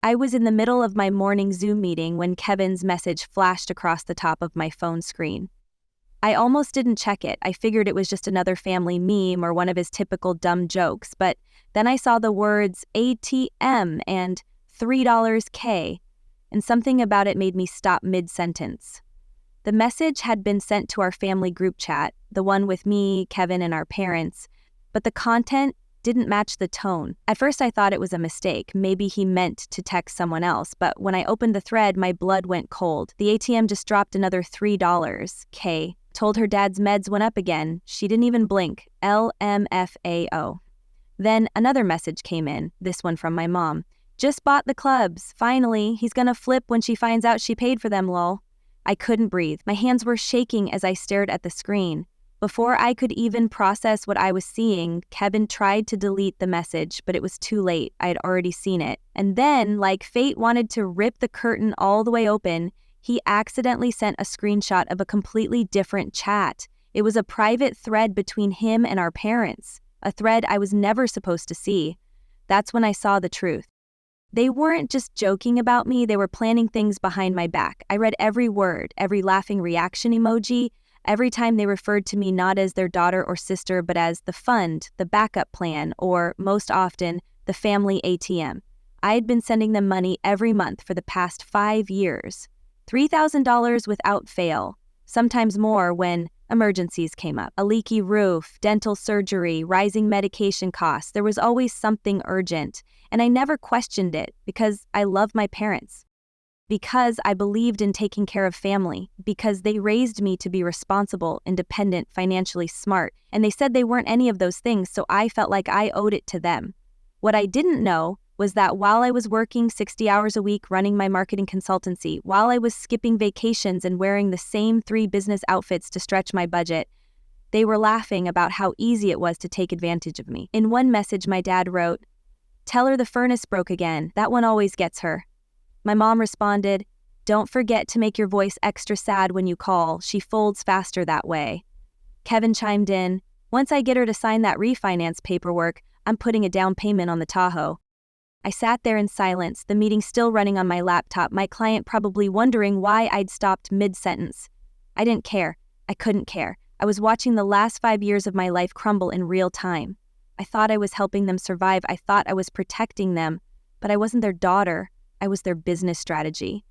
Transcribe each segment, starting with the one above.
I was in the middle of my morning Zoom meeting when Kevin's message flashed across the top of my phone screen. I almost didn't check it. I figured it was just another family meme or one of his typical dumb jokes, but then I saw the words ATM and $3K, and something about it made me stop mid-sentence. The message had been sent to our family group chat, the one with me, Kevin, and our parents, but the content didn't match the tone. At first I thought it was a mistake. Maybe he meant to text someone else, but when I opened the thread, my blood went cold. The ATM just dropped another $3. Told her dad's meds went up again. She didn't even blink. LMFAO. Then another message came in, this one from my mom. Just bought the clubs. Finally, he's gonna flip when she finds out she paid for them, lol. I couldn't breathe. My hands were shaking as I stared at the screen. Before I could even process what I was seeing, Kevin tried to delete the message, but it was too late. I had already seen it. And then, like fate wanted to rip the curtain all the way open, he accidentally sent a screenshot of a completely different chat. It was a private thread between him and our parents, a thread I was never supposed to see. That's when I saw the truth. They weren't just joking about me, they were planning things behind my back. I read every word, every laughing reaction emoji, every time they referred to me not as their daughter or sister, but as the fund, the backup plan, or, most often, the family ATM. I had been sending them money every month for the past 5 years. $3,000 without fail, sometimes more when emergencies came up. A leaky roof, dental surgery, rising medication costs. There was always something urgent, and I never questioned it because I love my parents. Because I believed in taking care of family, because they raised me to be responsible, independent, financially smart, and they said they weren't any of those things, so I felt like I owed it to them. What I didn't know was that while I was working 60 hours a week running my marketing consultancy, while I was skipping vacations and wearing the same 3 business outfits to stretch my budget, they were laughing about how easy it was to take advantage of me. In one message my dad wrote, "Tell her the furnace broke again, that one always gets her." My mom responded, "Don't forget to make your voice extra sad when you call, she folds faster that way." Kevin chimed in, "Once I get her to sign that refinance paperwork, I'm putting a down payment on the Tahoe." I sat there in silence, the meeting still running on my laptop, my client probably wondering why I'd stopped mid-sentence. I didn't care. I couldn't care. I was watching the last 5 years of my life crumble in real time. I thought I was helping them survive. I thought I was protecting them, but I wasn't their daughter. I was their business strategy.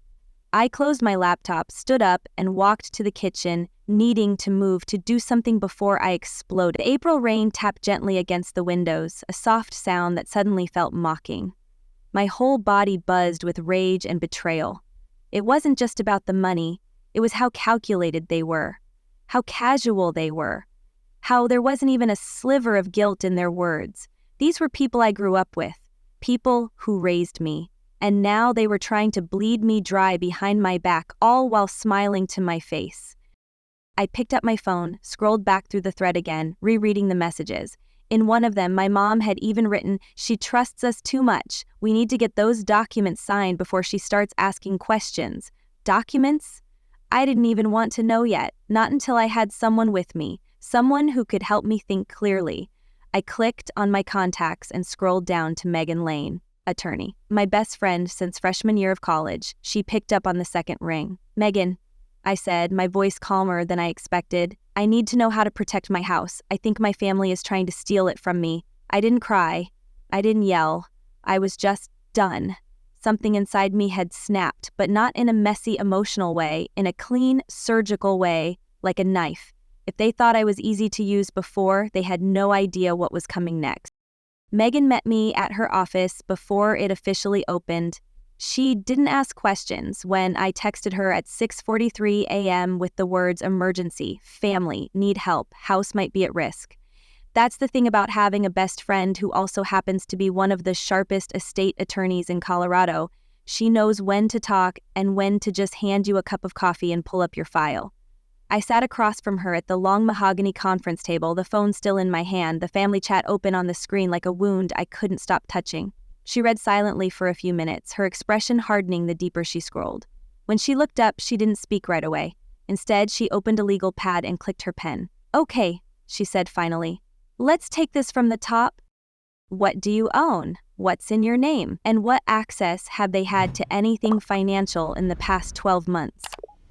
I closed my laptop, stood up, and walked to the kitchen, needing to move to do something before I exploded. The April rain tapped gently against the windows, a soft sound that suddenly felt mocking. My whole body buzzed with rage and betrayal. It wasn't just about the money, it was how calculated they were, how casual they were, how there wasn't even a sliver of guilt in their words. These were people I grew up with, people who raised me. And now they were trying to bleed me dry behind my back, all while smiling to my face. I picked up my phone, scrolled back through the thread again, rereading the messages. In one of them, my mom had even written, "She trusts us too much. We need to get those documents signed before she starts asking questions." Documents? I didn't even want to know yet, not until I had someone with me, someone who could help me think clearly. I clicked on my contacts and scrolled down to Megan Lane, attorney. My best friend since freshman year of college. She picked up on the second ring. "Megan," I said, my voice calmer than I expected. "I need to know how to protect my house. I think my family is trying to steal it from me." I didn't cry. I didn't yell. I was just done. Something inside me had snapped, but not in a messy, emotional way, in a clean, surgical way, like a knife. If they thought I was easy to use before, they had no idea what was coming next. Megan met me at her office before it officially opened. She didn't ask questions when I texted her at 6:43 a.m. with the words "emergency, family, need help, house might be at risk." That's the thing about having a best friend who also happens to be one of the sharpest estate attorneys in Colorado. She knows when to talk and when to just hand you a cup of coffee and pull up your file. I sat across from her at the long mahogany conference table, the phone still in my hand, the family chat open on the screen like a wound I couldn't stop touching. She read silently for a few minutes, her expression hardening the deeper she scrolled. When she looked up, she didn't speak right away. Instead, she opened a legal pad and clicked her pen. "Okay," she said finally. "Let's take this from the top." What do you own? What's in your name? And what access have they had to anything financial in the past 12 months?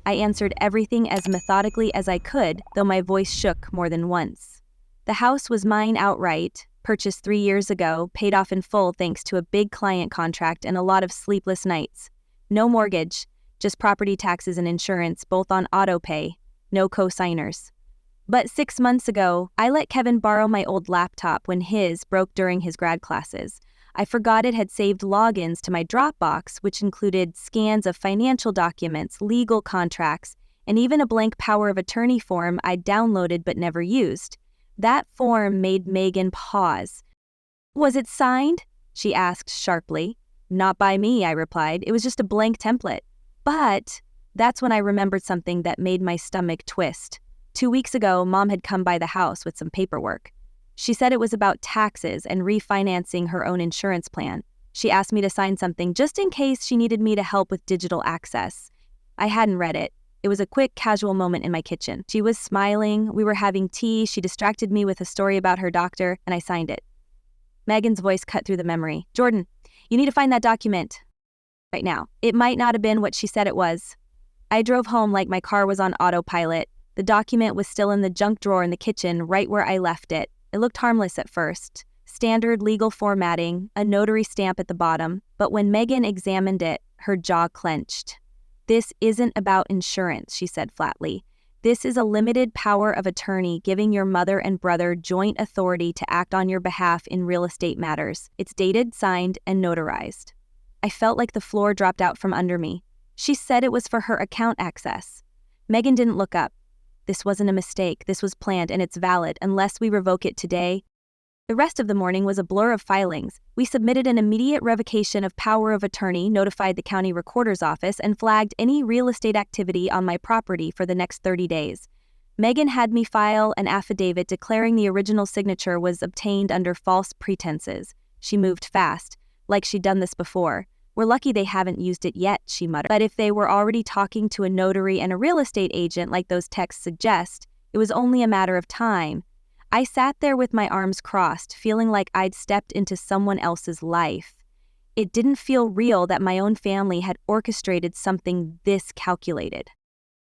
I answered everything as methodically as I could, though my voice shook more than once. The house was mine outright, purchased 3 years ago, paid off in full thanks to a big client contract and a lot of sleepless nights. No mortgage, just property taxes and insurance, both on auto pay, no co-signers. But 6 months ago, I let Kevin borrow my old laptop when his broke during his grad classes. I forgot it had saved logins to my Dropbox, which included scans of financial documents, legal contracts, and even a blank power of attorney form I'd downloaded but never used. That form made Megan pause. "Was it signed?" she asked sharply. "Not by me," I replied. "It was just a blank template." But that's when I remembered something that made my stomach twist. 2 weeks ago, Mom had come by the house with some paperwork. She said it was about taxes and refinancing her own insurance plan. She asked me to sign something just in case she needed me to help with digital access. I hadn't read it. It was a quick, casual moment in my kitchen. She was smiling, we were having tea, she distracted me with a story about her doctor, and I signed it. Megan's voice cut through the memory. "Jordan, you need to find that document right now." It might not have been what she said it was. I drove home like my car was on autopilot. The document was still in the junk drawer in the kitchen, right where I left it. It looked harmless at first. Standard legal formatting, a notary stamp at the bottom, but when Megan examined it, her jaw clenched. "This isn't about insurance," she said flatly. "This is a limited power of attorney giving your mother and brother joint authority to act on your behalf in real estate matters. It's dated, signed, and notarized." I felt like the floor dropped out from under me. She said it was for her account access. Megan didn't look up. This wasn't a mistake, this was planned, and it's valid unless we revoke it today. The rest of the morning was a blur of filings. We submitted an immediate revocation of power of attorney, notified the county recorder's office, and flagged any real estate activity on my property for the next 30 days. Megan had me file an affidavit declaring the original signature was obtained under false pretenses. She moved fast, like she'd done this before. "We're lucky they haven't used it yet," she muttered. But if they were already talking to a notary and a real estate agent like those texts suggest, it was only a matter of time. I sat there with my arms crossed, feeling like I'd stepped into someone else's life. It didn't feel real that my own family had orchestrated something this calculated.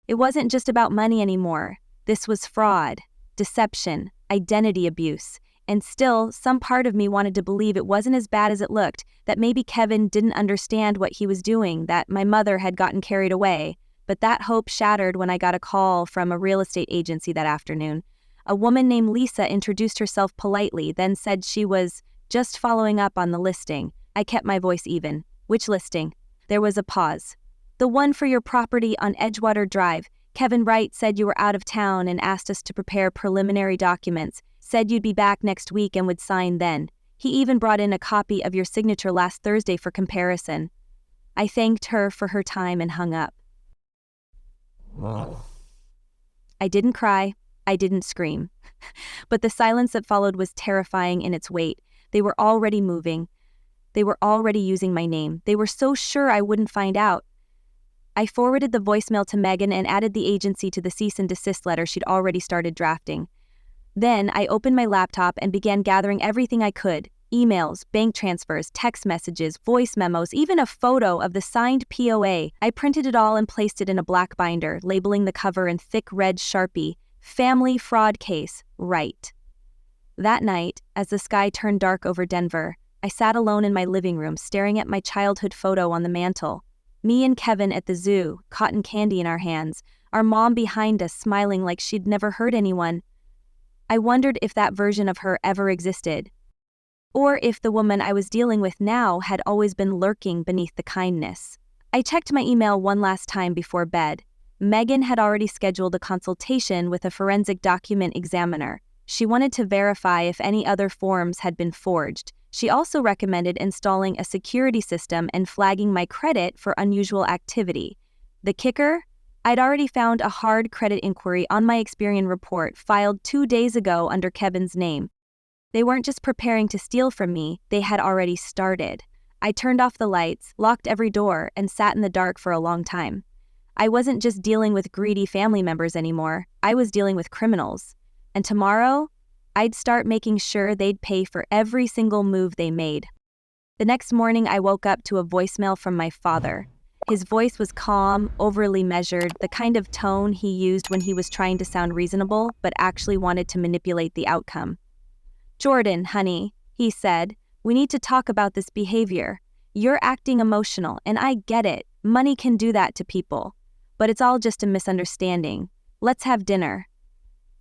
It wasn't just about money anymore. This was fraud, deception, identity abuse. And still, some part of me wanted to believe it wasn't as bad as it looked, that maybe Kevin didn't understand what he was doing, that my mother had gotten carried away. But that hope shattered when I got a call from a real estate agency that afternoon. A woman named Lisa introduced herself politely, then said she was just following up on the listing. I kept my voice even. "Which listing?" There was a pause. "The one for your property on Edgewater Drive. Kevin Wright said you were out of town and asked us to prepare preliminary documents. Said you'd be back next week and would sign then. He even brought in a copy of your signature last Thursday for comparison." I thanked her for her time and hung up. I didn't cry. I didn't scream. But the silence that followed was terrifying in its weight. They were already moving. They were already using my name. They were so sure I wouldn't find out. I forwarded the voicemail to Megan and added the agency to the cease and desist letter she'd already started drafting. Then I opened my laptop and began gathering everything I could. Emails, bank transfers, text messages, voice memos, even a photo of the signed POA. I printed it all and placed it in a black binder, labeling the cover in thick red Sharpie, "Family Fraud Case, Wright." That night, as the sky turned dark over Denver, I sat alone in my living room staring at my childhood photo on the mantle. Me and Kevin at the zoo, cotton candy in our hands, our mom behind us smiling like she'd never hurt anyone. I wondered if that version of her ever existed, or if the woman I was dealing with now had always been lurking beneath the kindness. I checked my email one last time before bed. Megan had already scheduled a consultation with a forensic document examiner. She wanted to verify if any other forms had been forged. She also recommended installing a security system and flagging my credit for unusual activity. The kicker? I'd already found a hard credit inquiry on my Experian report filed 2 days ago under Kevin's name. They weren't just preparing to steal from me, they had already started. I turned off the lights, locked every door, and sat in the dark for a long time. I wasn't just dealing with greedy family members anymore, I was dealing with criminals. And tomorrow, I'd start making sure they'd pay for every single move they made. The next morning, I woke up to a voicemail from my father. His voice was calm, overly measured, the kind of tone he used when he was trying to sound reasonable but actually wanted to manipulate the outcome. "Jordan, honey," he said, "we need to talk about this behavior. You're acting emotional, and I get it. Money can do that to people. But it's all just a misunderstanding. Let's have dinner."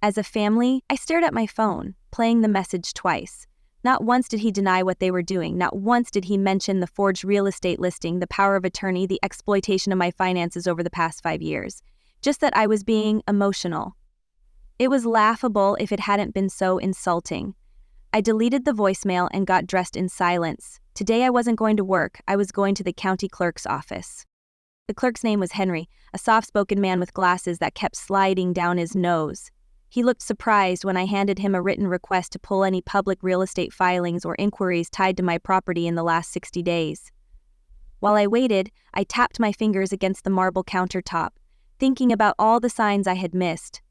As a family, I stared at my phone, playing the message twice. Not once did he deny what they were doing. Not once did he mention the forged real estate listing, the power of attorney, the exploitation of my finances over the past 5 years. Just that I was being emotional. It was laughable if it hadn't been so insulting. I deleted the voicemail and got dressed in silence. Today I wasn't going to work. I was going to the county clerk's office. The clerk's name was Henry, a soft-spoken man with glasses that kept sliding down his nose. He looked surprised when I handed him a written request to pull any public real estate filings or inquiries tied to my property in the last 60 days. While I waited, I tapped my fingers against the marble countertop, thinking about all the signs I had missed.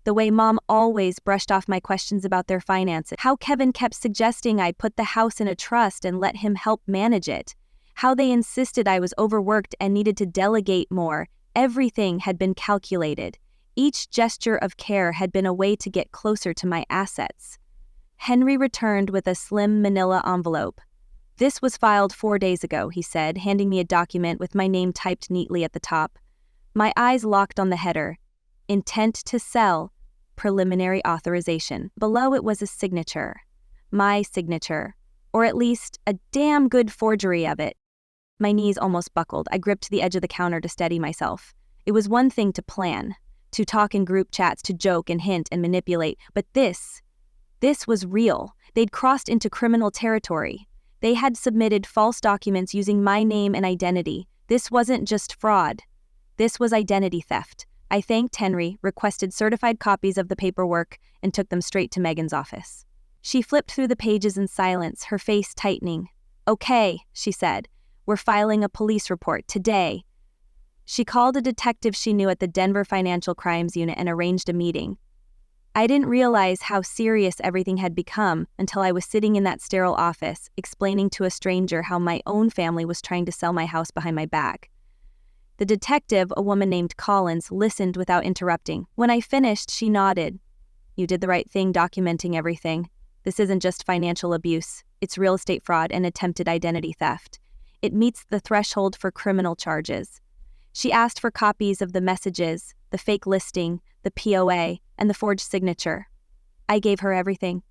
The way Mom always brushed off my questions about their finances, how Kevin kept suggesting I put the house in a trust and let him help manage it, how they insisted I was overworked and needed to delegate more. Everything had been calculated. Each gesture of care had been a way to get closer to my assets. Henry returned with a slim manila envelope. "This was filed 4 days ago," he said, handing me a document with my name typed neatly at the top. My eyes locked on the header. "Intent to sell. Preliminary authorization." Below it was a signature. My signature. Or at least a damn good forgery of it. My knees almost buckled. I gripped the edge of the counter to steady myself. It was one thing to plan, to talk in group chats, to joke and hint and manipulate, but this was real. They'd crossed into criminal territory. They had submitted false documents using my name and identity. This wasn't just fraud. This was identity theft. I thanked Henry, requested certified copies of the paperwork, and took them straight to Megan's office. She flipped through the pages in silence, her face tightening. "Okay," she said. "We're filing a police report today." She called a detective she knew at the Denver Financial Crimes Unit and arranged a meeting. I didn't realize how serious everything had become until I was sitting in that sterile office, explaining to a stranger how my own family was trying to sell my house behind my back. The detective, a woman named Collins, listened without interrupting. When I finished, she nodded. "You did the right thing documenting everything. This isn't just financial abuse. It's real estate fraud and attempted identity theft. It meets the threshold for criminal charges." She asked for copies of the messages, the fake listing, the POA, and the forged signature. I gave her everything.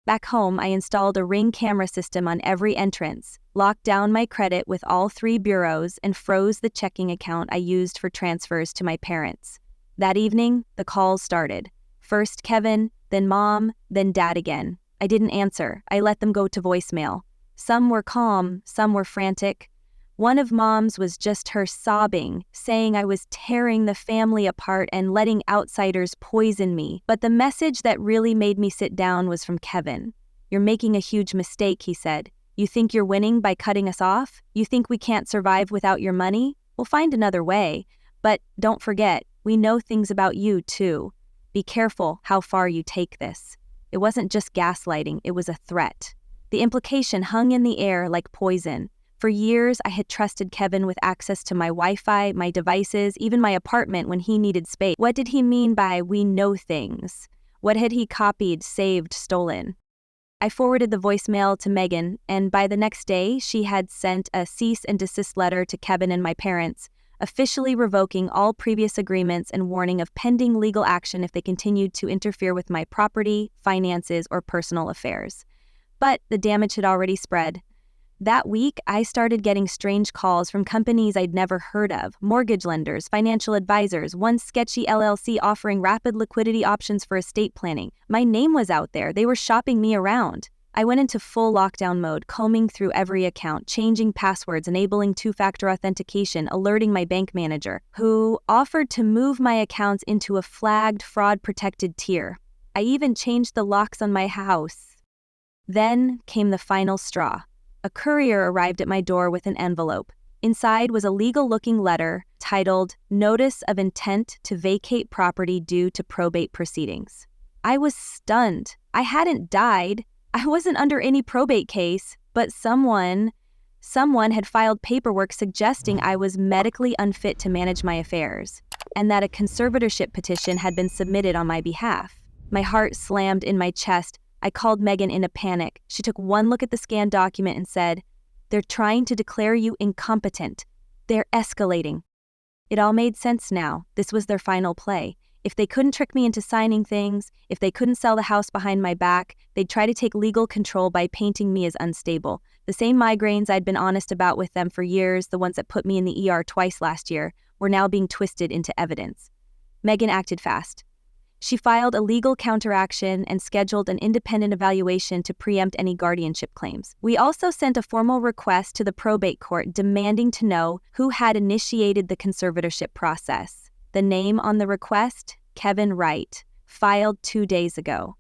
Back home, I installed a Ring camera system on every entrance, locked down my credit with all 3 bureaus, and froze the checking account I used for transfers to my parents. That evening, the calls started. First Kevin, then Mom, then Dad again. I didn't answer. I let them go to voicemail. Some were calm, some were frantic. One of Mom's was just her sobbing, saying I was tearing the family apart and letting outsiders poison me. But the message that really made me sit down was from Kevin. "You're making a huge mistake," he said. "You think you're winning by cutting us off? You think we can't survive without your money? We'll find another way. But don't forget, we know things about you too. Be careful how far you take this." It wasn't just gaslighting, it was a threat. The implication hung in the air like poison. For years, I had trusted Kevin with access to my Wi-Fi, my devices, even my apartment when he needed space. What did he mean by "we know things"? What had he copied, saved, stolen? I forwarded the voicemail to Megan, and by the next day, she had sent a cease and desist letter to Kevin and my parents, officially revoking all previous agreements and warning of pending legal action if they continued to interfere with my property, finances, or personal affairs. But the damage had already spread. That week, I started getting strange calls from companies I'd never heard of, mortgage lenders, financial advisors, one sketchy LLC offering rapid liquidity options for estate planning. My name was out there. They were shopping me around. I went into full lockdown mode, combing through every account, changing passwords, enabling 2-factor authentication, alerting my bank manager, who offered to move my accounts into a flagged fraud-protected tier. I even changed the locks on my house. Then came the final straw. A courier arrived at my door with an envelope. Inside was a legal-looking letter titled "Notice of Intent to Vacate Property Due to Probate Proceedings." I was stunned. I hadn't died. I wasn't under any probate case, but someone had filed paperwork suggesting I was medically unfit to manage my affairs, and that a conservatorship petition had been submitted on my behalf. My heart slammed in my chest. I called Megan in a panic. She took one look at the scanned document and said, "They're trying to declare you incompetent. They're escalating." It all made sense now. This was their final play. If they couldn't trick me into signing things, if they couldn't sell the house behind my back, they'd try to take legal control by painting me as unstable. The same migraines I'd been honest about with them for years, the ones that put me in the ER twice last year, were now being twisted into evidence. Megan acted fast. She filed a legal counteraction and scheduled an independent evaluation to preempt any guardianship claims. We also sent a formal request to the probate court demanding to know who had initiated the conservatorship process. The name on the request? Kevin Wright, filed 2 days ago.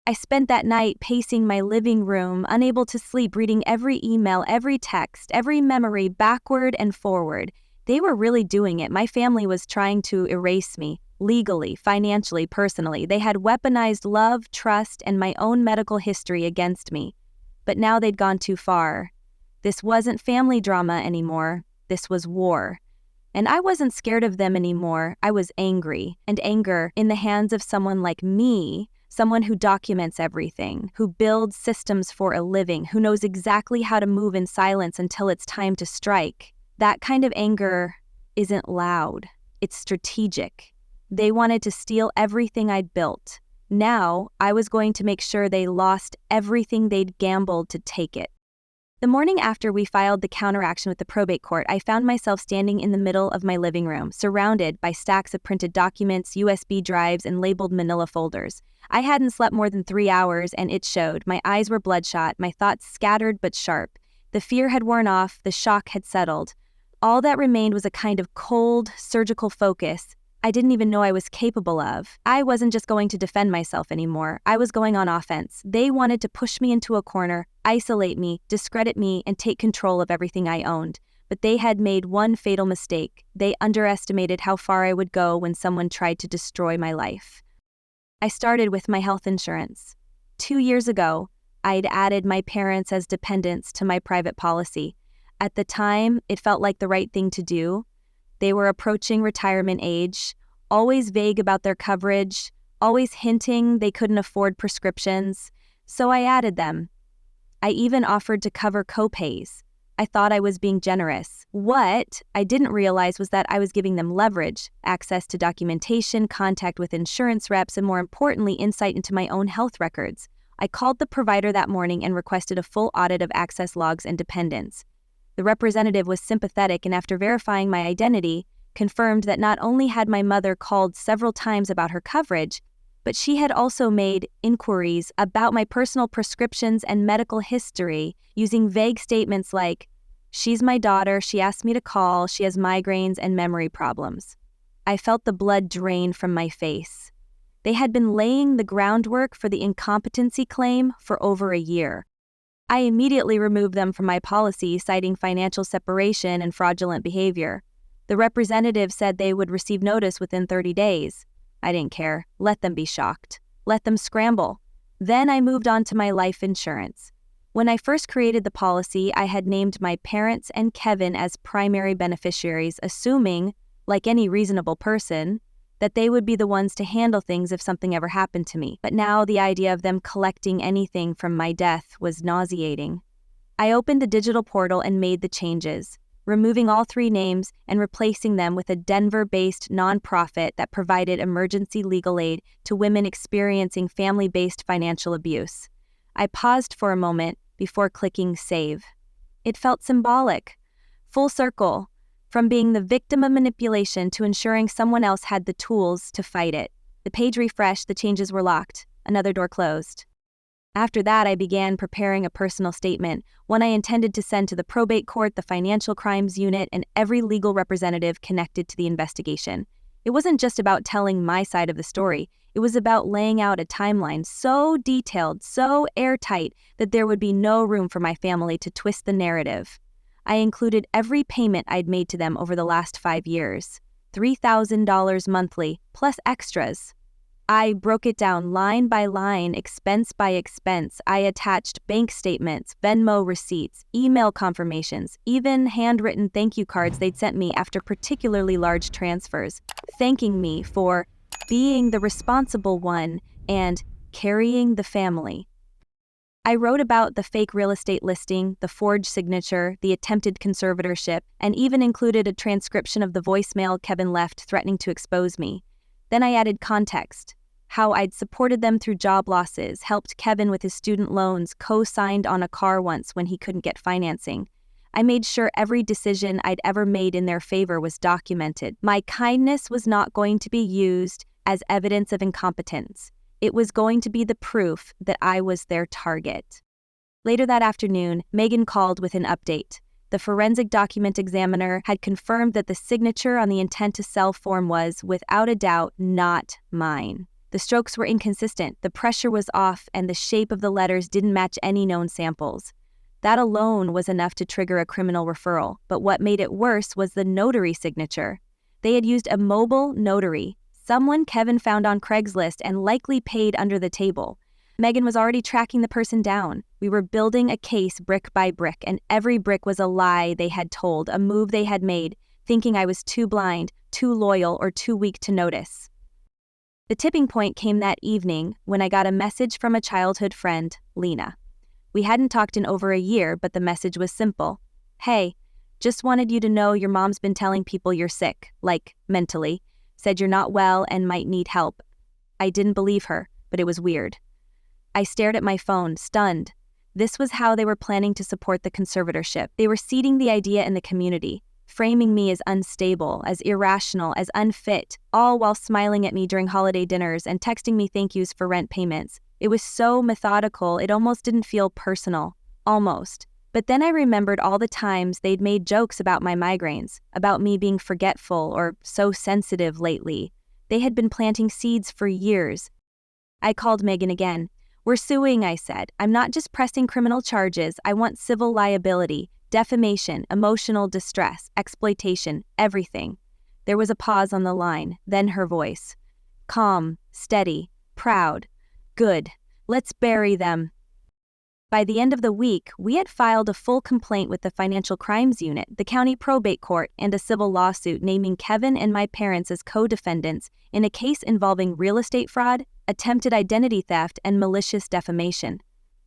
I spent that night pacing my living room, unable to sleep, reading every email, every text, every memory, backward and forward. They were really doing it. My family was trying to erase me. Legally, financially, personally. They had weaponized love, trust, and my own medical history against me. But now they'd gone too far. This wasn't family drama anymore. This was war. And I wasn't scared of them anymore. I was angry. And anger in the hands of someone like me, someone who documents everything, who builds systems for a living, who knows exactly how to move in silence until it's time to strike. That kind of anger isn't loud. It's strategic. They wanted to steal everything I'd built. Now, I was going to make sure they lost everything they'd gambled to take it. The morning after we filed the counteraction with the probate court, I found myself standing in the middle of my living room, surrounded by stacks of printed documents, USB drives, and labeled manila folders. I hadn't slept more than 3 hours, and it showed. My eyes were bloodshot, my thoughts scattered but sharp. The fear had worn off, the shock had settled. All that remained was a kind of cold, surgical focus I didn't even know I was capable of. I wasn't just going to defend myself anymore. I was going on offense. They wanted to push me into a corner, isolate me, discredit me, and take control of everything I owned. But they had made one fatal mistake. They underestimated how far I would go when someone tried to destroy my life. I started with my health insurance. 2 years ago, I'd added my parents as dependents to my private policy. At the time, it felt like the right thing to do. They were approaching retirement age, always vague about their coverage, always hinting they couldn't afford prescriptions, so I added them. I even offered to cover copays. I thought I was being generous. What I didn't realize was that I was giving them leverage, access to documentation, contact with insurance reps, and more importantly, insight into my own health records. I called the provider that morning and requested a full audit of access logs and dependents. The representative was sympathetic and after verifying my identity, confirmed that not only had my mother called several times about her coverage, but she had also made inquiries about my personal prescriptions and medical history using vague statements like, "She's my daughter, she asked me to call, she has migraines and memory problems." I felt the blood drain from my face. They had been laying the groundwork for the incompetency claim for over a year. I immediately removed them from my policy, citing financial separation and fraudulent behavior. The representative said they would receive notice within 30 days. I didn't care. Let them be shocked. Let them scramble. Then I moved on to my life insurance. When I first created the policy, I had named my parents and Kevin as primary beneficiaries, assuming, like any reasonable person, that they would be the ones to handle things if something ever happened to me. But now the idea of them collecting anything from my death was nauseating. I opened the digital portal and made the changes, removing all 3 names and replacing them with a Denver-based nonprofit that provided emergency legal aid to women experiencing family-based financial abuse. I paused for a moment before clicking save. It felt symbolic. Full circle. From being the victim of manipulation to ensuring someone else had the tools to fight it. The page refreshed, the changes were locked, another door closed. After that, I began preparing a personal statement, one I intended to send to the probate court, the financial crimes unit, and every legal representative connected to the investigation. It wasn't just about telling my side of the story. It was about laying out a timeline so detailed, so airtight, that there would be no room for my family to twist the narrative. I included every payment I'd made to them over the last 5 years, $3,000 monthly, plus extras. I broke it down line by line, expense by expense. I attached bank statements, Venmo receipts, email confirmations, even handwritten thank you cards they'd sent me after particularly large transfers, thanking me for being the responsible one and carrying the family. I wrote about the fake real estate listing, the forged signature, the attempted conservatorship, and even included a transcription of the voicemail Kevin left threatening to expose me. Then I added context, how I'd supported them through job losses, helped Kevin with his student loans, co-signed on a car once when he couldn't get financing. I made sure every decision I'd ever made in their favor was documented. My kindness was not going to be used as evidence of incompetence. It was going to be the proof that I was their target. Later that afternoon, Megan called with an update. The forensic document examiner had confirmed that the signature on the intent to sell form was, without a doubt, not mine. The strokes were inconsistent, the pressure was off, and the shape of the letters didn't match any known samples. That alone was enough to trigger a criminal referral, but what made it worse was the notary signature. They had used a mobile notary, someone Kevin found on Craigslist and likely paid under the table. Megan was already tracking the person down. We were building a case brick by brick, and every brick was a lie they had told, a move they had made, thinking I was too blind, too loyal, or too weak to notice. The tipping point came that evening when I got a message from a childhood friend, Lena. We hadn't talked in over a year, but the message was simple. Hey, just wanted you to know your mom's been telling people you're sick, like mentally. Said you're not well and might need help. I didn't believe her, but it was weird. I stared at my phone, stunned. This was how they were planning to support the conservatorship. They were seeding the idea in the community, framing me as unstable, as irrational, as unfit, all while smiling at me during holiday dinners and texting me thank yous for rent payments. It was so methodical, it almost didn't feel personal. Almost. But then I remembered all the times they'd made jokes about my migraines, about me being forgetful or so sensitive lately. They had been planting seeds for years. I called Megan again. We're suing, I said. I'm not just pressing criminal charges. I want civil liability, defamation, emotional distress, exploitation, everything. There was a pause on the line, then her voice. Calm, steady, proud. Good. Let's bury them. By the end of the week, we had filed a full complaint with the Financial Crimes Unit, the county probate court, and a civil lawsuit naming Kevin and my parents as co-defendants in a case involving real estate fraud, attempted identity theft, and malicious defamation.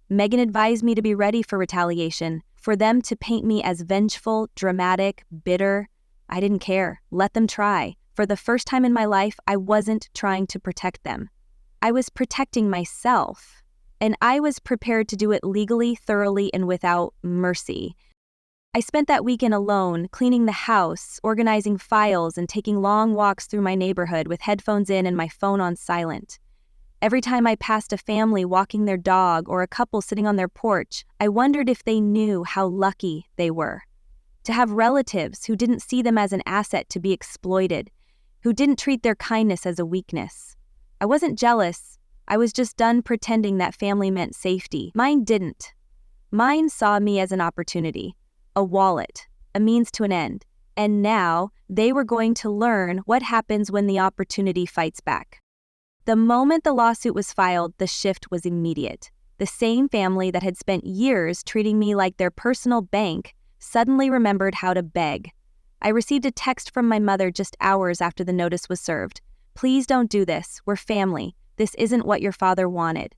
Megan advised me to be ready for retaliation, for them to paint me as vengeful, dramatic, bitter. I didn't care. Let them try. For the first time in my life, I wasn't trying to protect them. I was protecting myself. And I was prepared to do it legally, thoroughly, and without mercy. I spent that weekend alone, cleaning the house, organizing files, and taking long walks through my neighborhood with headphones in and my phone on silent. Every time I passed a family walking their dog or a couple sitting on their porch, I wondered if they knew how lucky they were. To have relatives who didn't see them as an asset to be exploited, who didn't treat their kindness as a weakness. I wasn't jealous. I was just done pretending that family meant safety. Mine didn't. Mine saw me as an opportunity, a wallet, a means to an end. And now they were going to learn what happens when the opportunity fights back. The moment the lawsuit was filed, the shift was immediate. The same family that had spent years treating me like their personal bank suddenly remembered how to beg. I received a text from my mother just hours after the notice was served. Please don't do this. We're family. This isn't what your father wanted.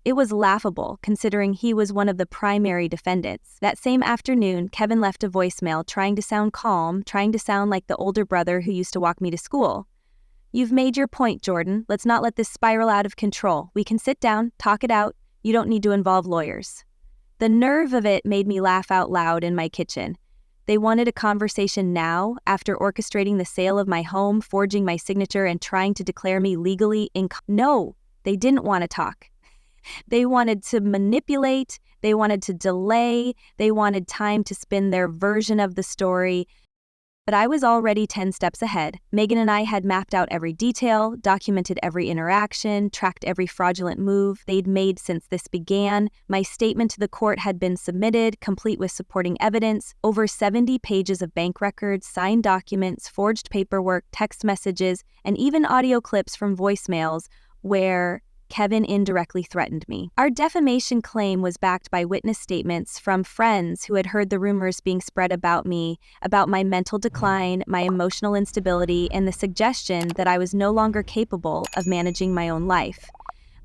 It was laughable, considering he was one of the primary defendants. That same afternoon, Kevin left a voicemail trying to sound calm, trying to sound like the older brother who used to walk me to school. You've made your point, Jordan. Let's not let this spiral out of control. We can sit down, talk it out. You don't need to involve lawyers. The nerve of it made me laugh out loud in my kitchen. They wanted a conversation now, after orchestrating the sale of my home, forging my signature, and trying to declare me legally No, they didn't want to talk. They wanted to manipulate, they wanted to delay, they wanted time to spin their version of the story. But I was already 10 steps ahead. Megan and I had mapped out every detail, documented every interaction, tracked every fraudulent move they'd made since this began. My statement to the court had been submitted, complete with supporting evidence, over 70 pages of bank records, signed documents, forged paperwork, text messages, and even audio clips from voicemails where Kevin indirectly threatened me. Our defamation claim was backed by witness statements from friends who had heard the rumors being spread about me, about my mental decline, my emotional instability, and the suggestion that I was no longer capable of managing my own life.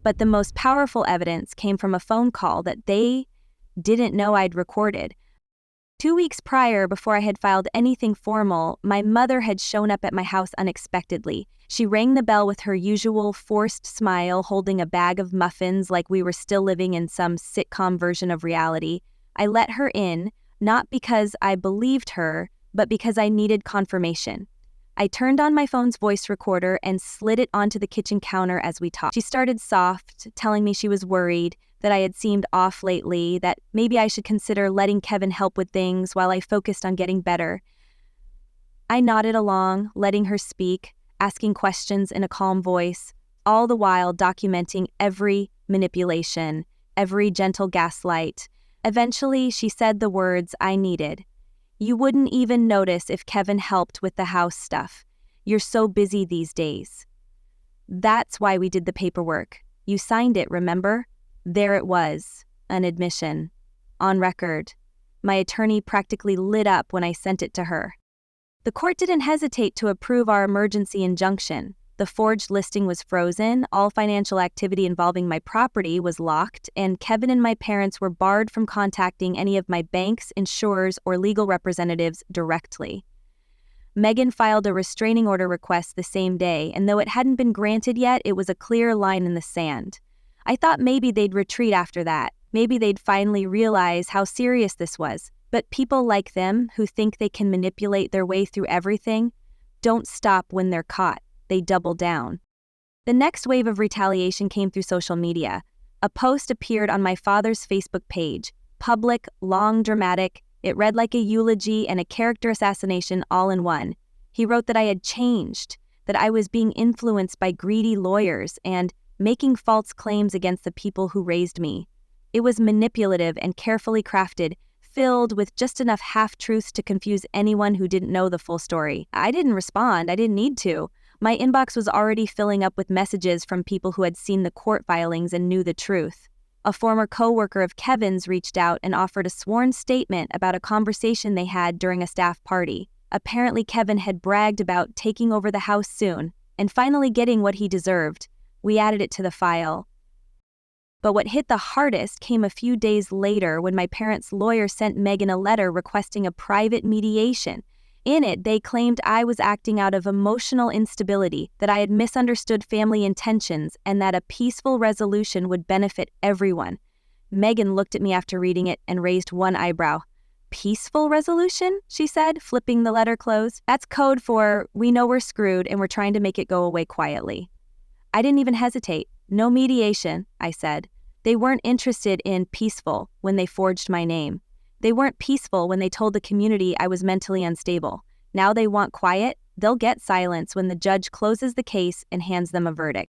But the most powerful evidence came from a phone call that they didn't know I'd recorded. 2 weeks prior, before I had filed anything formal, my mother had shown up at my house unexpectedly. She rang the bell with her usual forced smile, holding a bag of muffins like we were still living in some sitcom version of reality. I let her in, not because I believed her, but because I needed confirmation. I turned on my phone's voice recorder and slid it onto the kitchen counter as we talked. She started soft, telling me she was worried, that I had seemed off lately, that maybe I should consider letting Kevin help with things while I focused on getting better. I nodded along, letting her speak, asking questions in a calm voice, all the while documenting every manipulation, every gentle gaslight. Eventually, she said the words I needed. "You wouldn't even notice if Kevin helped with the house stuff. You're so busy these days." That's why we did the paperwork. You signed it, remember? There it was, an admission. On record. My attorney practically lit up when I sent it to her. The court didn't hesitate to approve our emergency injunction. The forged listing was frozen, all financial activity involving my property was locked, and Kevin and my parents were barred from contacting any of my banks, insurers, or legal representatives directly. Megan filed a restraining order request the same day, and though it hadn't been granted yet, it was a clear line in the sand. I thought maybe they'd retreat after that. Maybe they'd finally realize how serious this was. But people like them, who think they can manipulate their way through everything, don't stop when they're caught. They double down. The next wave of retaliation came through social media. A post appeared on my father's Facebook page. Public, long, dramatic. It read like a eulogy and a character assassination all in one. He wrote that I had changed, that I was being influenced by greedy lawyers and making false claims against the people who raised me. It was manipulative and carefully crafted, filled with just enough half-truths to confuse anyone who didn't know the full story. I didn't respond. I didn't need to. My inbox was already filling up with messages from people who had seen the court filings and knew the truth. A former coworker of Kevin's reached out and offered a sworn statement about a conversation they had during a staff party. Apparently, Kevin had bragged about taking over the house soon and finally getting what he deserved. We added it to the file. But what hit the hardest came a few days later when my parents' lawyer sent Megan a letter requesting a private mediation. In it, they claimed I was acting out of emotional instability, that I had misunderstood family intentions, and that a peaceful resolution would benefit everyone. Megan looked at me after reading it and raised one eyebrow. "Peaceful resolution?" she said, flipping the letter closed. "That's code for, we know we're screwed and we're trying to make it go away quietly." I didn't even hesitate. "No mediation," I said. They weren't interested in peaceful when they forged my name. They weren't peaceful when they told the community I was mentally unstable. Now they want quiet. They'll get silence when the judge closes the case and hands them a verdict.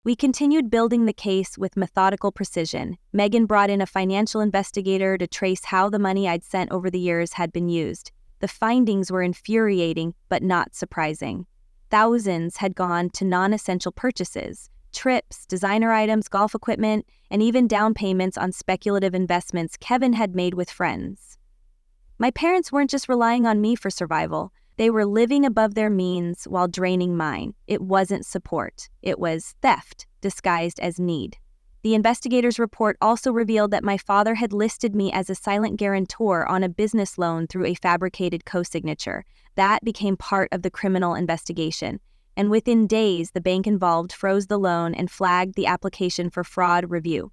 We continued building the case with methodical precision. Megan brought in a financial investigator to trace how the money I'd sent over the years had been used. The findings were infuriating, but not surprising. Thousands had gone to non-essential purchases, trips, designer items, golf equipment, and even down payments on speculative investments Kevin had made with friends. My parents weren't just relying on me for survival. They were living above their means while draining mine. It wasn't support. It was theft, disguised as need. The investigator's report also revealed that my father had listed me as a silent guarantor on a business loan through a fabricated co-signature. That became part of the criminal investigation. And within days, the bank involved froze the loan and flagged the application for fraud review.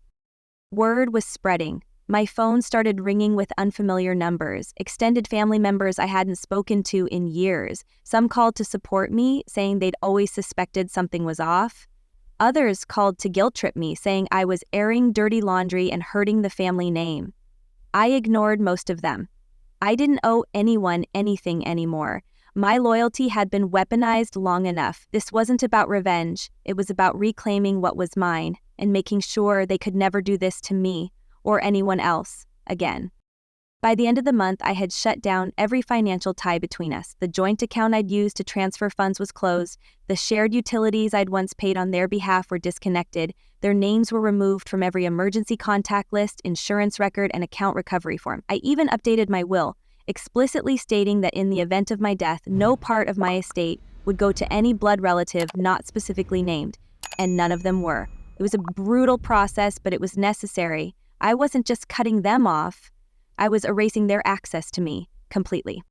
Word was spreading. My phone started ringing with unfamiliar numbers, extended family members I hadn't spoken to in years. Some called to support me, saying they'd always suspected something was off. Others called to guilt-trip me, saying I was airing dirty laundry and hurting the family name. I ignored most of them. I didn't owe anyone anything anymore. My loyalty had been weaponized long enough. This wasn't about revenge. It was about reclaiming what was mine and making sure they could never do this to me or anyone else again. By the end of the month, I had shut down every financial tie between us. The joint account I'd used to transfer funds was closed. The shared utilities I'd once paid on their behalf were disconnected. Their names were removed from every emergency contact list, insurance record, and account recovery form. I even updated my will, explicitly stating that in the event of my death, no part of my estate would go to any blood relative not specifically named, and none of them were. It was a brutal process, but it was necessary. I wasn't just cutting them off. I was erasing their access to me completely.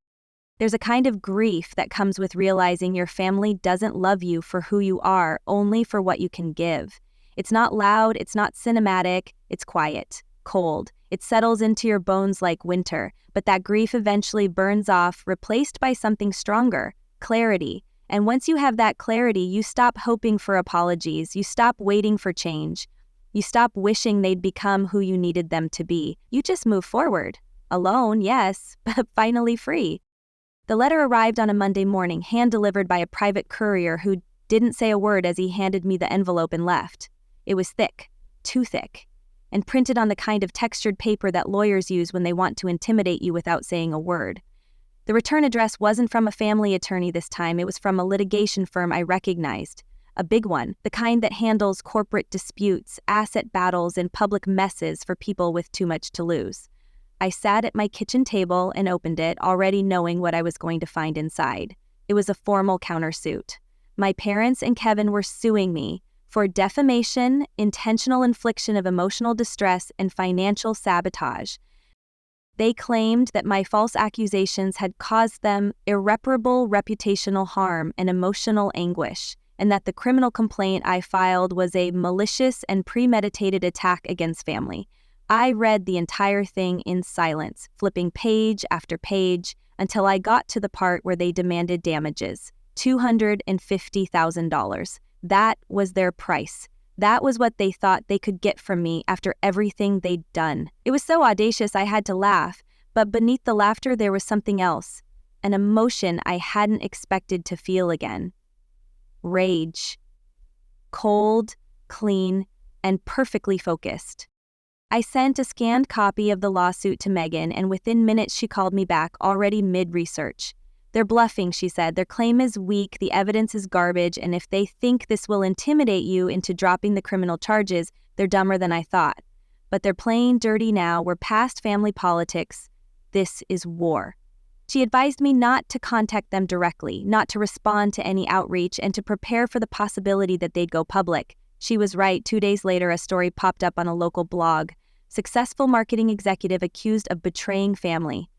There's a kind of grief that comes with realizing your family doesn't love you for who you are, only for what you can give. It's not loud, it's not cinematic, it's quiet, cold. It settles into your bones like winter, but that grief eventually burns off, replaced by something stronger, clarity. And once you have that clarity, you stop hoping for apologies, you stop waiting for change. You stop wishing they'd become who you needed them to be. You just move forward. Alone, yes, but finally free. The letter arrived on a Monday morning, hand-delivered by a private courier who didn't say a word as he handed me the envelope and left. It was thick, too thick, and printed on the kind of textured paper that lawyers use when they want to intimidate you without saying a word. The return address wasn't from a family attorney this time, it was from a litigation firm I recognized. A big one, the kind that handles corporate disputes, asset battles, and public messes for people with too much to lose. I sat at my kitchen table and opened it, already knowing what I was going to find inside. It was a formal countersuit. My parents and Kevin were suing me for defamation, intentional infliction of emotional distress, and financial sabotage. They claimed that my false accusations had caused them irreparable reputational harm and emotional anguish, and that the criminal complaint I filed was a malicious and premeditated attack against family. I read the entire thing in silence, flipping page after page, until I got to the part where they demanded damages, $250,000. That was their price. That was what they thought they could get from me after everything they'd done. It was so audacious I had to laugh, but beneath the laughter there was something else, an emotion I hadn't expected to feel again. Rage. Cold, clean, and perfectly focused. I sent a scanned copy of the lawsuit to Megan, and within minutes she called me back, already mid-research. They're bluffing, she said. Their claim is weak, the evidence is garbage, and if they think this will intimidate you into dropping the criminal charges, they're dumber than I thought. But they're playing dirty now. We're past family politics. This is war. She advised me not to contact them directly, not to respond to any outreach, and to prepare for the possibility that they'd go public. She was right. 2 days later, a story popped up on a local blog. Successful marketing executive accused of betraying family.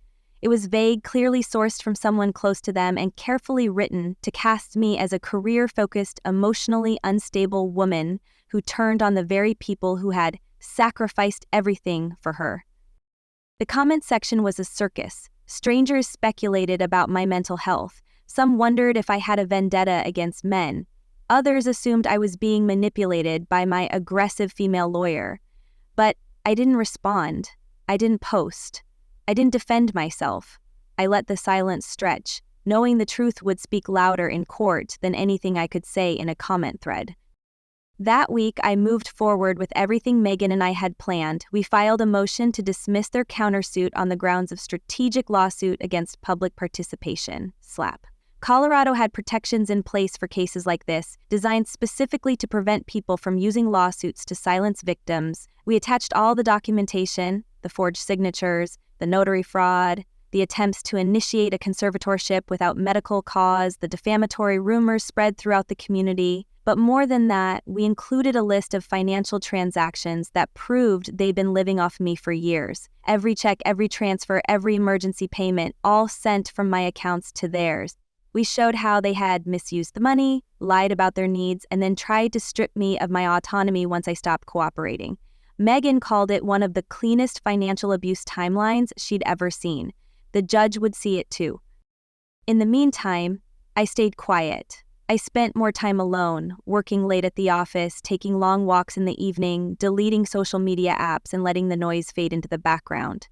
It was vague, clearly sourced from someone close to them, and carefully written to cast me as a career-focused, emotionally unstable woman who turned on the very people who had sacrificed everything for her. The comment section was a circus. Strangers speculated about my mental health. Some wondered if I had a vendetta against men. Others assumed I was being manipulated by my aggressive female lawyer. But I didn't respond. I didn't post. I didn't defend myself. I let the silence stretch, knowing the truth would speak louder in court than anything I could say in a comment thread. That week, I moved forward with everything Megan and I had planned. We filed a motion to dismiss their countersuit on the grounds of strategic lawsuit against public participation, SLAP. Colorado had protections in place for cases like this, designed specifically to prevent people from using lawsuits to silence victims. We attached all the documentation, the forged signatures, the notary fraud, the attempts to initiate a conservatorship without medical cause, the defamatory rumors spread throughout the community. But more than that, we included a list of financial transactions that proved they'd been living off me for years. Every check, every transfer, every emergency payment, all sent from my accounts to theirs. We showed how they had misused the money, lied about their needs, and then tried to strip me of my autonomy once I stopped cooperating. Megan called it one of the cleanest financial abuse timelines she'd ever seen. The judge would see it too. In the meantime, I stayed quiet. I spent more time alone, working late at the office, taking long walks in the evening, deleting social media apps, and letting the noise fade into the background.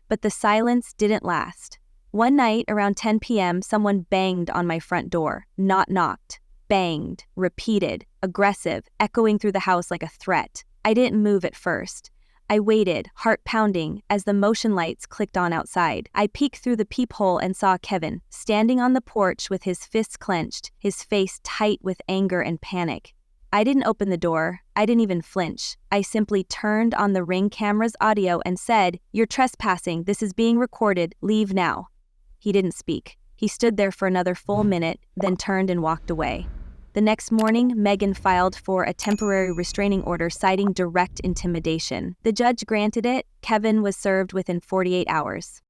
But the silence didn't last. One night, around 10 p.m., someone banged on my front door. Not knocked. Banged. Repeated. Aggressive. Echoing through the house like a threat. I didn't move at first. I waited, heart pounding, as the motion lights clicked on outside. I peeked through the peephole and saw Kevin, standing on the porch with his fists clenched, his face tight with anger and panic. I didn't open the door. I didn't even flinch. I simply turned on the Ring camera's audio and said, "You're trespassing. This is being recorded. Leave now." He didn't speak. He stood there for another full minute, then turned and walked away. The next morning, Megan filed for a temporary restraining order citing direct intimidation. The judge granted it. Kevin was served within 48 hours.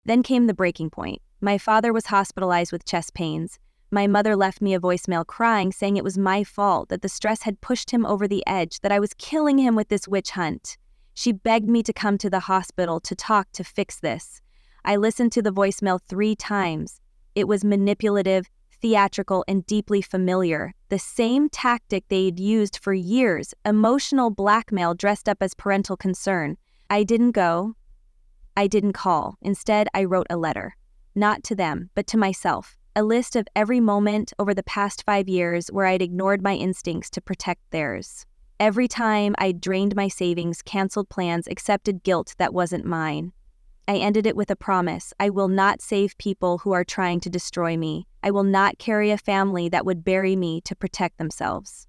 Then came the breaking point. My father was hospitalized with chest pains. My mother left me a voicemail crying, saying it was my fault, that the stress had pushed him over the edge, that I was killing him with this witch hunt. She begged me to come to the hospital to talk to fix this. I listened to the voicemail 3 times. It was manipulative, theatrical, and deeply familiar. The same tactic they'd used for years, emotional blackmail dressed up as parental concern. I didn't go. I didn't call. Instead, I wrote a letter. Not to them, but to myself. A list of every moment over the past 5 years where I'd ignored my instincts to protect theirs. Every time I'd drained my savings, canceled plans, accepted guilt that wasn't mine. I ended it with a promise. I will not save people who are trying to destroy me. I will not carry a family that would bury me to protect themselves.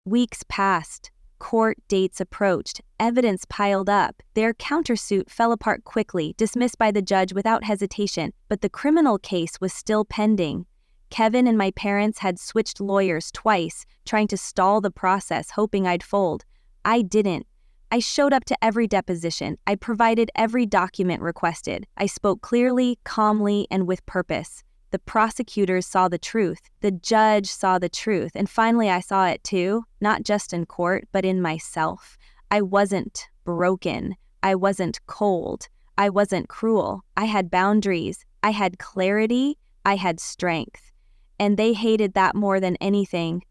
Weeks passed. Court dates approached. Evidence piled up. Their countersuit fell apart quickly, dismissed by the judge without hesitation, but the criminal case was still pending. Kevin and my parents had switched lawyers twice, trying to stall the process, hoping I'd fold. I didn't. I showed up to every deposition. I provided every document requested. I spoke clearly, calmly, and with purpose. The prosecutors saw the truth. The judge saw the truth. And finally, I saw it too, not just in court, but in myself. I wasn't broken. I wasn't cold. I wasn't cruel. I had boundaries. I had clarity. I had strength. And they hated that more than anything.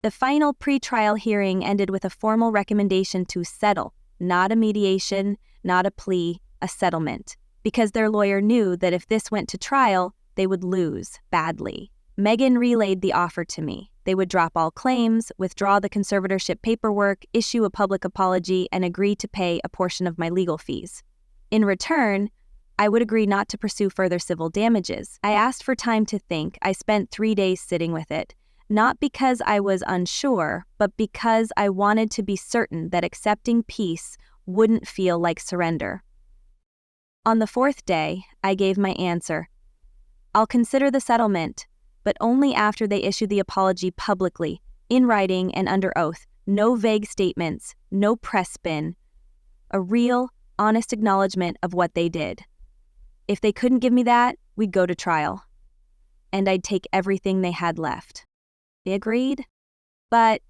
The final pretrial hearing ended with a formal recommendation to settle, not a mediation, not a plea, a settlement, because their lawyer knew that if this went to trial, they would lose badly. Megan relayed the offer to me. They would drop all claims, withdraw the conservatorship paperwork, issue a public apology, and agree to pay a portion of my legal fees. In return, I would agree not to pursue further civil damages. I asked for time to think. I spent 3 days sitting with it. Not because I was unsure, but because I wanted to be certain that accepting peace wouldn't feel like surrender. On the 4th day, I gave my answer. I'll consider the settlement, but only after they issue the apology publicly, in writing and under oath. No vague statements, no press spin. A real, honest acknowledgement of what they did. If they couldn't give me that, we'd go to trial. And I'd take everything they had left. They agreed. But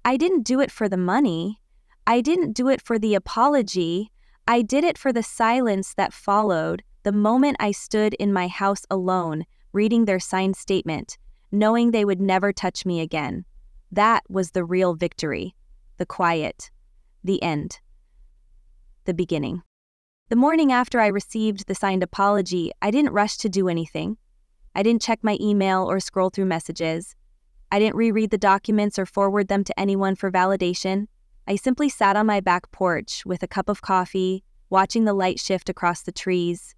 I didn't do it for the money. I didn't do it for the apology. I did it for the silence that followed, the moment I stood in my house alone, reading their signed statement, knowing they would never touch me again. That was the real victory. The quiet. The end. The beginning. The morning after I received the signed apology, I didn't rush to do anything. I didn't check my email or scroll through messages. I didn't reread the documents or forward them to anyone for validation. I simply sat on my back porch with a cup of coffee, watching the light shift across the trees.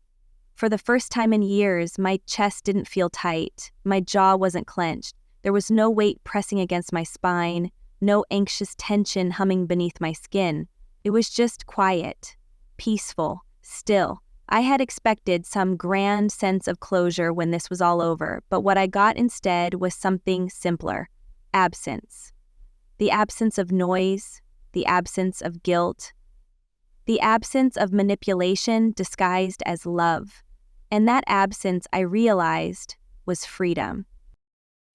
For the first time in years, my chest didn't feel tight. My jaw wasn't clenched. There was no weight pressing against my spine, no anxious tension humming beneath my skin. It was just quiet, peaceful, still. I had expected some grand sense of closure when this was all over, but what I got instead was something simpler. Absence. The absence of noise, the absence of guilt, the absence of manipulation disguised as love. And that absence, I realized, was freedom.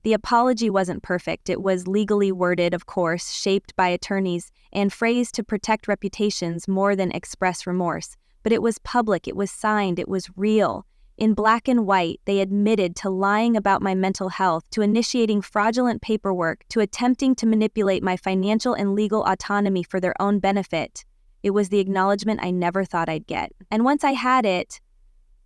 The apology wasn't perfect. It was legally worded, of course, shaped by attorneys, and phrased to protect reputations more than express remorse. But it was public, it was signed, it was real. In black and white, they admitted to lying about my mental health, to initiating fraudulent paperwork, to attempting to manipulate my financial and legal autonomy for their own benefit. It was the acknowledgement I never thought I'd get. And once I had it,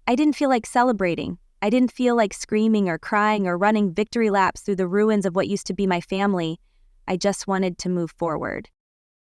I didn't feel like celebrating. I didn't feel like screaming or crying or running victory laps through the ruins of what used to be my family. I just wanted to move forward.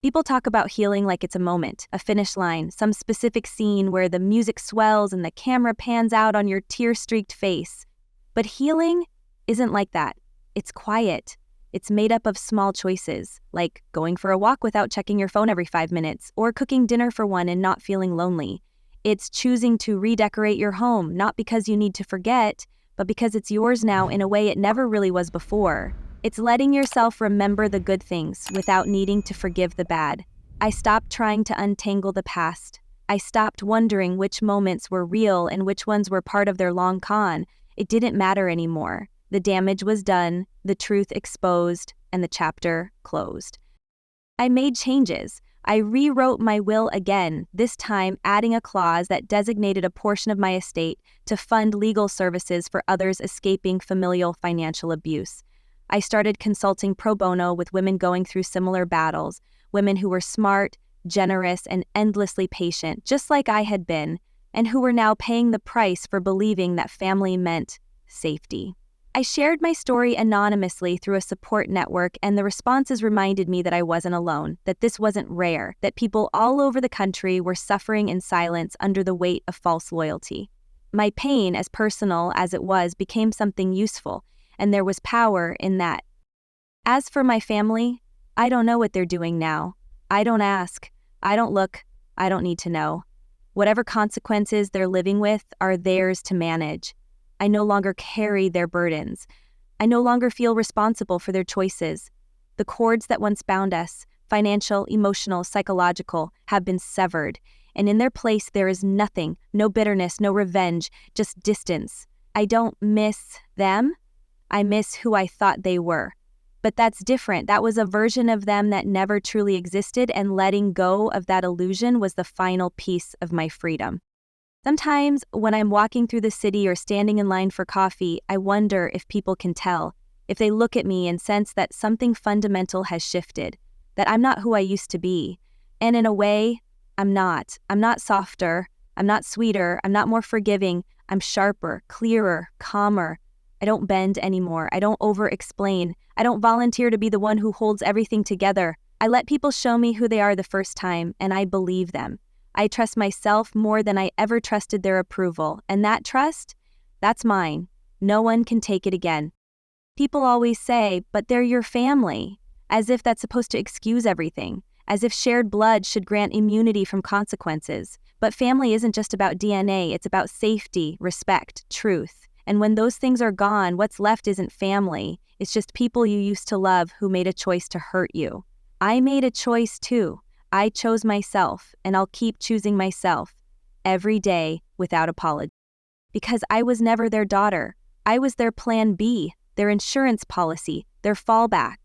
People talk about healing like it's a moment, a finish line, some specific scene where the music swells and the camera pans out on your tear-streaked face. But healing isn't like that. It's quiet. It's made up of small choices, like going for a walk without checking your phone every 5 minutes, or cooking dinner for one and not feeling lonely. It's choosing to redecorate your home, not because you need to forget, but because it's yours now in a way it never really was before. It's letting yourself remember the good things without needing to forgive the bad. I stopped trying to untangle the past. I stopped wondering which moments were real and which ones were part of their long con. It didn't matter anymore. The damage was done, the truth exposed, and the chapter closed. I made changes. I rewrote my will again, this time adding a clause that designated a portion of my estate to fund legal services for others escaping familial financial abuse. I started consulting pro bono with women going through similar battles, women who were smart, generous, and endlessly patient, just like I had been, and who were now paying the price for believing that family meant safety. I shared my story anonymously through a support network, and the responses reminded me that I wasn't alone, that this wasn't rare, that people all over the country were suffering in silence under the weight of false loyalty. My pain, as personal as it was, became something useful, and there was power in that. As for my family, I don't know what they're doing now. I don't ask. I don't look. I don't need to know. Whatever consequences they're living with are theirs to manage. I no longer carry their burdens. I no longer feel responsible for their choices. The cords that once bound us, financial, emotional, psychological, have been severed, and in their place there is nothing, no bitterness, no revenge, just distance. I don't miss them. I miss who I thought they were. But that's different. That was a version of them that never truly existed, and letting go of that illusion was the final piece of my freedom. Sometimes, when I'm walking through the city or standing in line for coffee, I wonder if people can tell, if they look at me and sense that something fundamental has shifted, that I'm not who I used to be. And in a way, I'm not. I'm not softer. I'm not sweeter. I'm not more forgiving. I'm sharper, clearer, calmer. I don't bend anymore. I don't over-explain. I don't volunteer to be the one who holds everything together. I let people show me who they are the first time, and I believe them. I trust myself more than I ever trusted their approval, and that trust, that's mine. No one can take it again. People always say, but they're your family, as if that's supposed to excuse everything, as if shared blood should grant immunity from consequences. But family isn't just about DNA, it's about safety, respect, truth. And when those things are gone, what's left isn't family, it's just people you used to love who made a choice to hurt you. I made a choice too. I chose myself, and I'll keep choosing myself every day without apology. Because I was never their daughter. I was their plan B, their insurance policy, their fallback.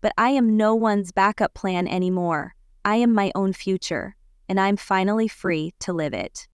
But I am no one's backup plan anymore. I am my own future, and I'm finally free to live it.